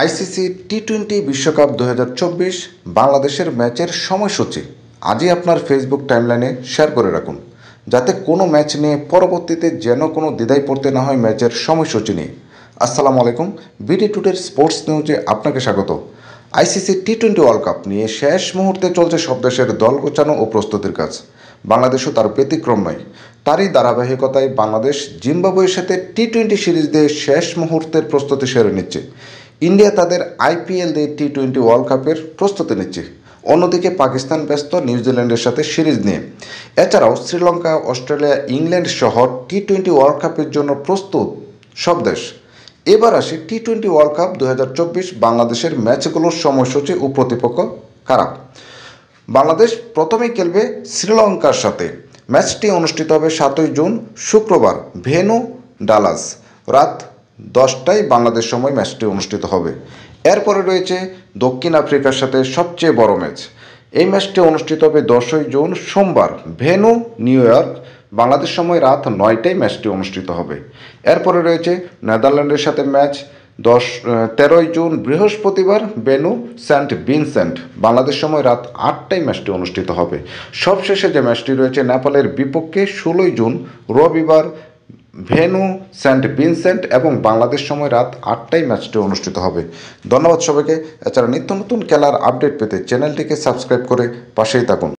ICC টি-20 বিশ্বকাপ 2024 বাংলাদেশের ম্যাচের সময়সূচি আজই আপনার ফেসবুক টাইমলাইনে শেয়ার করে রাখুন, যাতে কোনো ম্যাচ নিয়ে পরবর্তীতে যেন কোনো দ্বিধায় পড়তে না হয় ম্যাচের সময়সূচি নিয়ে। আসসালামু আলাইকুম, বিডি টুডের স্পোর্টস নিউজে আপনাকে স্বাগত। আইসিসি টি-20 ওয়ার্ল্ড কাপ নিয়ে শেষ মুহূর্তে চলছে সব দেশের দল গোছানো ও প্রস্তুতির কাজ। বাংলাদেশও তার ব্যতিক্রম নয়। তারই ধারাবাহিকতায় বাংলাদেশ জিম্বাবুয়ের সাথে টি-20 সিরিজ দিয়ে শেষ মুহূর্তের প্রস্তুতি সেরে নিচ্ছে। ইন্ডিয়া তাদের আইপিএল দিয়ে টি-20 ওয়ার্ল্ড কাপের প্রস্তুতি নিচ্ছে। অন্যদিকে পাকিস্তান ব্যস্ত নিউজিল্যান্ডের সাথে সিরিজ নিয়ে। এছাড়াও শ্রীলঙ্কা, অস্ট্রেলিয়া, ইংল্যান্ড সহ টি-20 ওয়ার্ল্ড কাপের জন্য প্রস্তুত সব দেশ। এবার আসে টি-20 ওয়ার্ল্ড কাপ 2024 বাংলাদেশের ম্যাচগুলোর সময়সূচি ও প্রতিপক্ষ কারা। বাংলাদেশ প্রথমেই খেলবে শ্রীলঙ্কার সাথে। ম্যাচটি অনুষ্ঠিত হবে 7 জুন শুক্রবার, ভেন্যু ডালাস। রাত 10টায় বাংলাদেশ সময় ম্যাচটি অনুষ্ঠিত হবে। এরপরে রয়েছে দক্ষিণ আফ্রিকার সাথে সবচেয়ে বড় ম্যাচ। এই ম্যাচটি অনুষ্ঠিত হবে 10ই জুন সোমবার, ভেন্যু নিউ ইয়র্ক। বাংলাদেশ সময় রাত 9টায় ম্যাচটি অনুষ্ঠিত হবে। এরপরে রয়েছে নেদারল্যান্ডের সাথে ম্যাচ 13ই জুন বৃহস্পতিবার, ভেন্যু সেন্ট ভিনসেন্ট। বাংলাদেশ সময় রাত 8টায় ম্যাচটি অনুষ্ঠিত হবে। সবশেষে যে ম্যাচটি রয়েছে নেপালের বিপক্ষে 16ই জুন রবিবার, ভেন্যু সেন্ট ভিনসেন্ট এবং বাংলাদেশ সময় রাত 8টায় ম্যাচটি অনুষ্ঠিত হবে। ধন্যবাদ সবাইকে। এছাড়া নিত্য নতুন খেলার আপডেট পেতে চ্যানেলটিকে সাবস্ক্রাইব করে পাশেই থাকুন।